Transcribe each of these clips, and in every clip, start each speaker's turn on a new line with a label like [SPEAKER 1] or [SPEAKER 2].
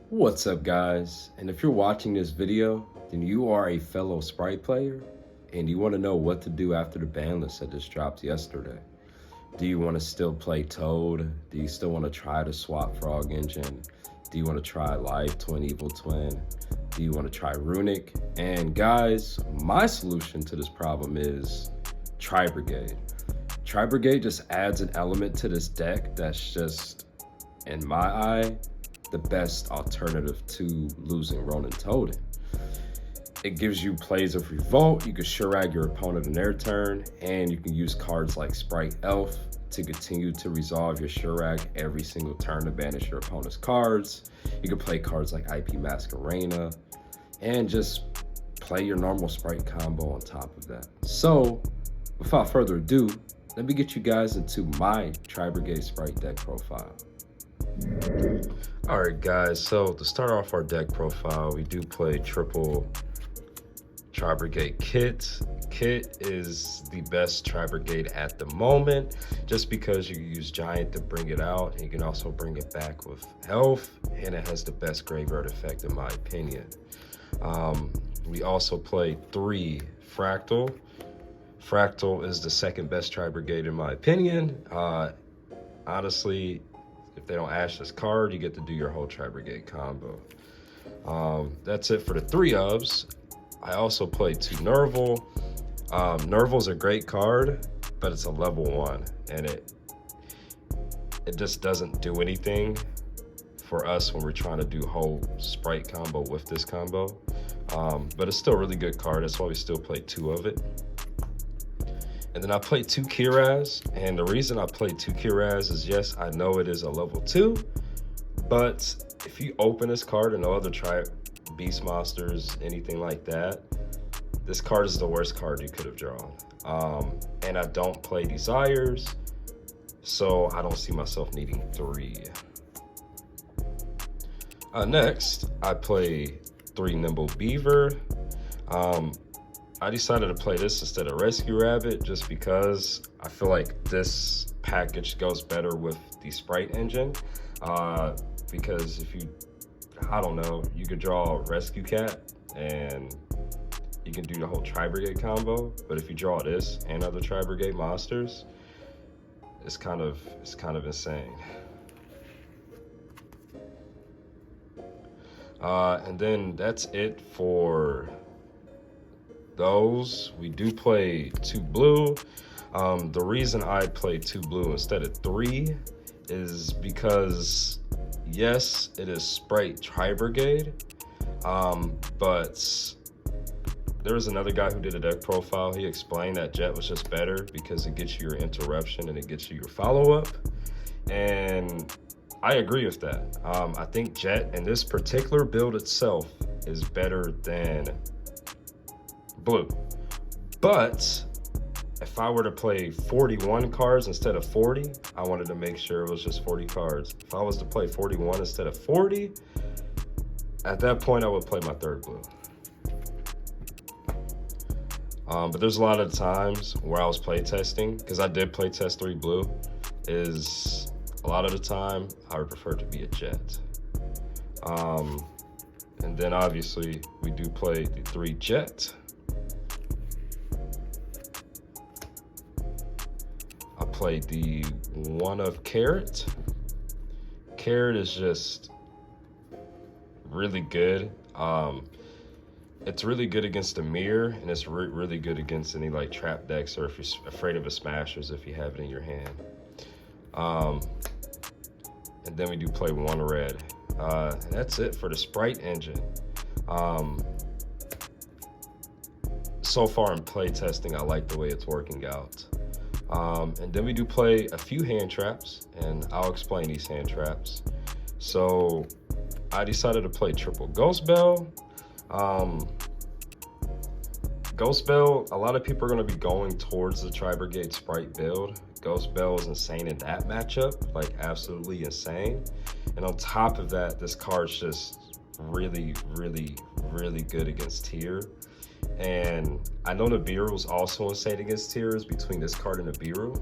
[SPEAKER 1] What's up, guys? And if you're watching this video, then you are a fellow Spright player and you want to know what to do after the ban list that just dropped yesterday. Do you want to still play Toad? Do you still want to try the Swap Frog engine? Do you want to try Life Twin Evil Twin? Do you want to try Runic? And guys, my solution to this problem is Tri-Brigade. Tri-Brigade just adds an element to this deck that's just, in my eye, the best alternative to losing Ronin Totem. It gives you plays of Revolt, you can Shurag your opponent in their turn, and you can use cards like Spright Elf to continue to resolve your Shurag every single turn to banish your opponent's cards. You can play cards like IP Masquerena, and just play your normal Spright combo on top of that. So, without further ado, let me get you guys into my Tri-Brigade Spright deck profile. All right, guys, so to start off our deck profile, we do play triple Tri-Brigade kit. Kit is the best Tri-Brigade at the moment, just because you can use Giant to bring it out, and you can also bring it back with Elf, and it has the best graveyard effect in my opinion. We also play 3 Fractal. Fractal is the second best Tri-Brigade in my opinion. Honestly, if they don't ash this card, you get to do your whole Tri-Brigade combo. That's it for the 3 ofs. I also play 2 Nerval. Nerval's a great card, but it's a level 1, and it just doesn't do anything for us when we're trying to do whole Spright combo with this combo. But it's still a really good card. That's why we still play 2 of it. And then I play 2 Kiraz, and the reason I play 2 Kiraz is, yes, I know it is a level 2, but if you open this card and no other Beast Monsters, anything like that, this card is the worst card you could have drawn. And I don't play Desires, so I don't see myself needing 3. Next, I play 3 Nimble Beaver. I decided to play this instead of Rescue Rabbit just because I feel like this package goes better with the Spright engine. Because if you, I don't know, you could draw Rescue Cat and you can do the whole Tri-Brigade combo. But if you draw this and other Tri-Brigade monsters, it's kind of insane. And then that's it for those. We do play 2 blue. The reason I play 2 blue instead of 3 is because, yes, it is Spright Tri-Brigade, but there was another guy who did a deck profile. He explained that Jet was just better because it gets you your interruption and it gets you your follow-up, and I agree with that. I think Jet in this particular build itself is better than blue. But if I were to play 41 cards instead of 40, I wanted to make sure it was just 40 cards. If I was to play 41 instead of 40, at that point I would play my 3rd blue. But there's a lot of times where I was play testing, because I did play test 3 blue, is a lot of the time I would prefer to be a Jet. And then obviously we do play the 3 Jet. I played the 1 of Carrot. Carrot is just really good. It's really good against the mirror, and it's really good against any like trap decks, or if you're afraid of a smashers, if you have it in your hand. And then we do play 1 red. That's it for the Spright engine. So far in play testing, I like the way it's working out. And then we do play a few hand traps, and I'll explain these hand traps. So I decided to play triple Ghost Bell. Ghost Bell, a lot of people are going to be going towards the Tri-Brigade Spright build. Ghost Bell is insane in that matchup, like absolutely insane. And on top of that, this card's just really good against Tier. And I know Nibiru's also insane against Tiers between this card and Nibiru,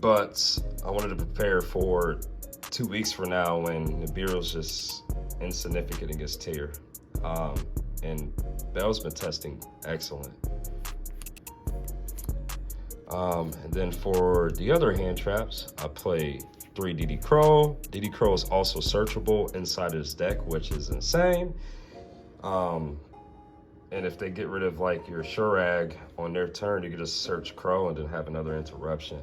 [SPEAKER 1] but I wanted to prepare for 2 weeks from now when Nibiru's just insignificant against tier. And Bell's been testing excellent. And then for the other hand traps, I play 3 DD Crow. DD Crow is also searchable inside of this deck, which is insane. And if they get rid of like your Shurag on their turn, you can just search Crow and then have another interruption.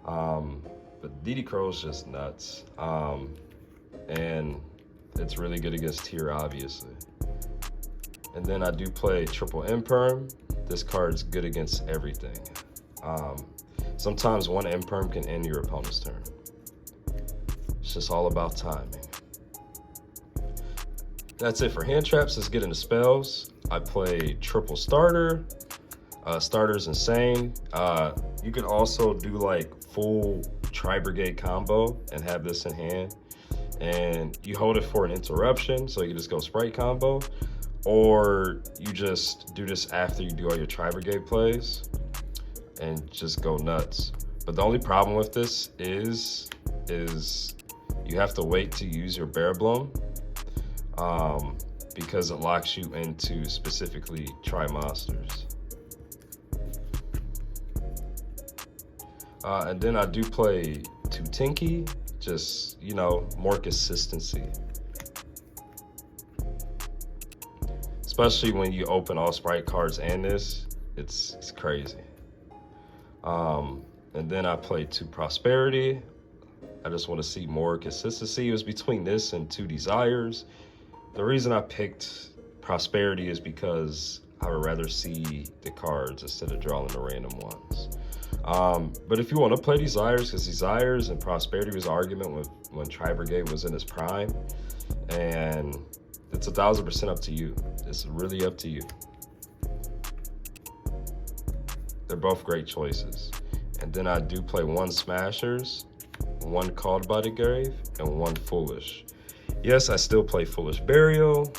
[SPEAKER 1] But DD Crow is just nuts. And it's really good against tier, obviously. And then I do play triple Imperm. This card's good against everything. Sometimes one Imperm can end your opponent's turn. It's just all about timing. That's it for hand traps. Let's get into spells. I play triple starter. Starter's insane. You could also do like full Tri-Brigade combo and have this in hand. And you hold it for an interruption, so you can just go Spright combo. Or you just do this after you do all your Tribrigade plays and just go nuts. But the only problem with this is you have to wait to use your Bear Bloom because it locks you into specifically Tri-Monsters. And then I do play 2 Tinky, just, you know, more consistency. Especially when you open all Spright cards and this, it's crazy. And then I play 2 Prosperity. I just want to see more consistency. It was between this and 2 Desires. The reason I picked Prosperity is because I would rather see the cards instead of drawing the random ones. But if you want to play Desires, because Desires and Prosperity was an argument when Tribrigade was in its prime, and it's 1000% up to you. It's really up to you. They're both great choices. And then I do play 1 Smashers, 1 Called by the Grave, and 1 Foolish. Yes, I still play Foolish Burial.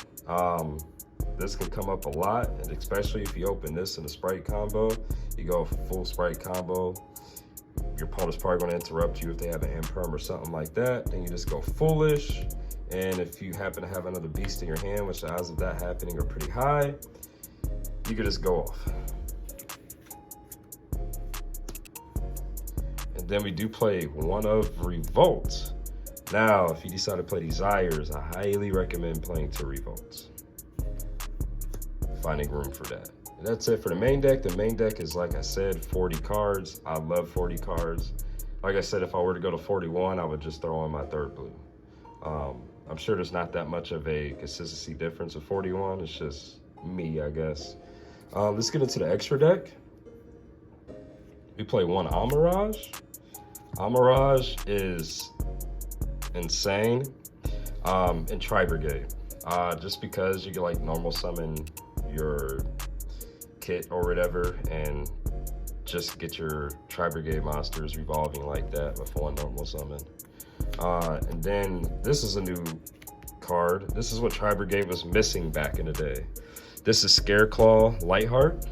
[SPEAKER 1] This can come up a lot, and especially if you open this in a Spright combo, you go full Spright combo. Your opponent's probably going to interrupt you if they have an Imperm or something like that. Then you just go Foolish. And if you happen to have another beast in your hand, which the odds of that happening are pretty high, you could just go off. And then we do play 1 of Revolt. Now, if you decide to play Desires, I highly recommend playing 2 Revolts. Finding room for that. And that's it for the main deck. The main deck is, like I said, 40 cards. I love 40 cards. Like I said, if I were to go to 41, I would just throw in my 3rd blue. I'm sure there's not that much of a consistency difference with 41. It's just me, I guess. Let's get into the extra deck. We play 1 Amirage. Amirage is insane in Tri-Brigade. Just because you can like normal summon your kit or whatever and just get your Tri-Brigade monsters revolving like that with 1 normal summon. And then this is a new card. This is what Tri-Brigade was missing back in the day. This is Scareclaw Lightheart.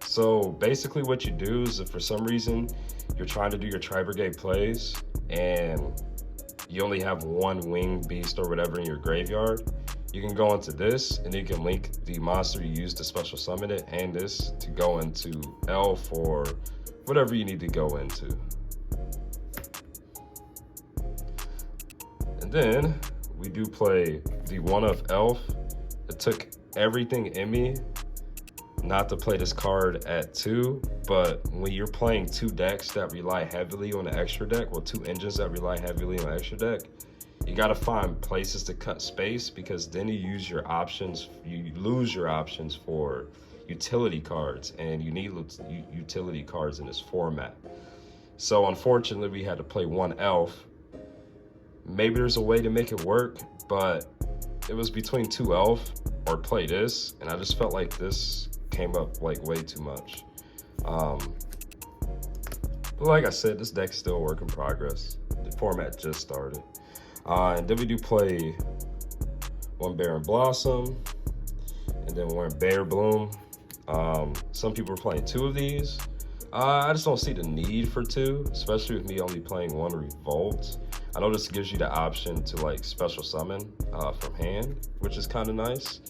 [SPEAKER 1] So basically what you do is if for some reason you're trying to do your Tri-Brigade plays and you only have 1 winged beast or whatever in your graveyard, you can go into this and you can link the monster you used to special summon it and this to go into Elf or whatever you need to go into. And then we do play the 1 of Elf. It took everything in me not to play this card at 2, but when you're playing 2 decks that rely heavily on the extra deck, well, 2 engines that rely heavily on the extra deck, you got to find places to cut space because then you use your options, you lose your options for utility cards, and you need utility cards in this format. So unfortunately, we had to play 1 Elf. Maybe there's a way to make it work, but it was between 2 Elf or play this, and I just felt like this came up like way too much. But like I said, this deck's still a work in progress. The format just started. And then we do play 1 Barren Blossom, and then 1 Bear Bloom. Some people are playing 2 of these. I just don't see the need for 2, especially with me only playing 1 Revolt. I know this gives you the option to like special summon from hand, which is kind of nice.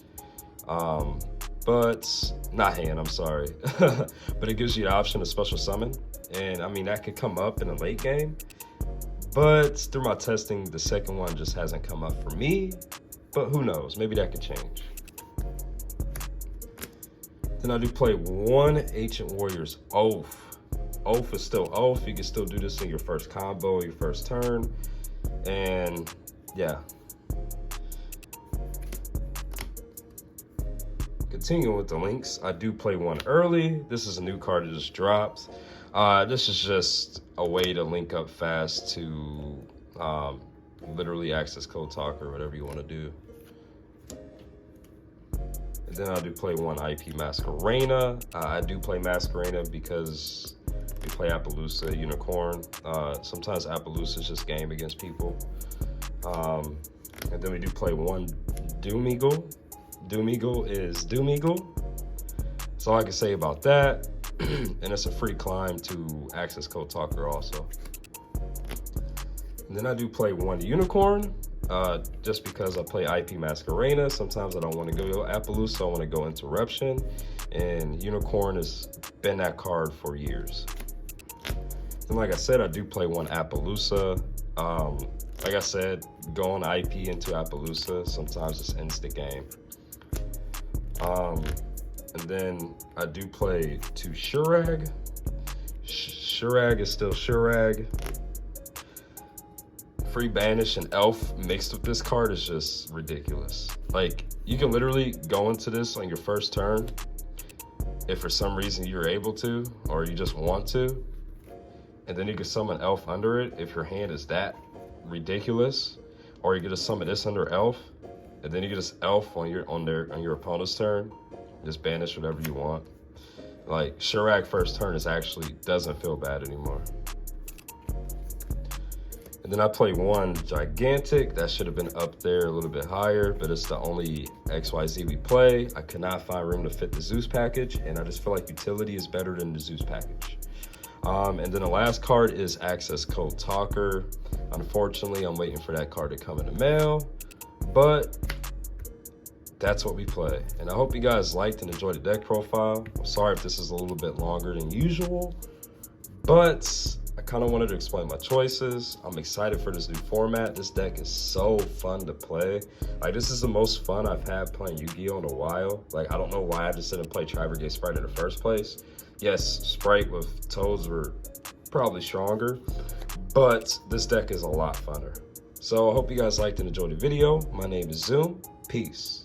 [SPEAKER 1] But not hand, I'm sorry. But it gives you the option to special summon. And I mean, that could come up in a late game. But through my testing, the second one just hasn't come up for me. But who knows, maybe that could change. Then I do play one Ancient Warriors Oath. Oath is still Oath. You can still do this in your first combo, your first turn. And yeah. Continuing with the links, I do play one early. This is a new card that just dropped. This is just a way to link up fast to literally access code talk or whatever you want to do. And then I do play one IP Masquerena. I do play Masquerena because we play Appaloosa, Unicorn. Sometimes Appaloosa is just game against people. And then we do play one Doom Eagle. Doom Eagle is Doom Eagle. That's all I can say about that. And it's a free climb to access code talker also. And then I do play one Unicorn, just because I play IP Masquerena. Sometimes I don't want to go Appaloosa, I want to go Interruption. And Unicorn has been that card for years. And like I said, I do play one Appaloosa. Like I said, going IP into Appaloosa sometimes just ends the game. And then I do play two Shurag. Shurag is still Shurag. Free Banish and Elf mixed with this card is just ridiculous. Like, you can literally go into this on your first turn if for some reason you're able to, or you just want to. And then you can summon Elf under it if your hand is that ridiculous. Or you get to summon this under Elf, and then you get this Elf on your opponent's turn. Just banish whatever you want. Like, Shurag first turn doesn't feel bad anymore. And then I play one Gigantic. That should have been up there a little bit higher, but it's the only XYZ we play. I could not find room to fit the Zeus package, and I just feel like utility is better than the Zeus package. And then the last card is Access Code Talker. Unfortunately, I'm waiting for that card to come in the mail, but that's what we play. And I hope you guys liked and enjoyed the deck profile. I'm sorry if this is a little bit longer than usual, but I kind of wanted to explain my choices. I'm excited for this new format. This deck is so fun to play. Like, this is the most fun I've had playing Yu-Gi-Oh! In a while. Like, I don't know why I just didn't play Tri-Brigade Spright in the first place. Yes, Spright with toes were probably stronger, but this deck is a lot funner. So I hope you guys liked and enjoyed the video. My name is Zoom. Peace.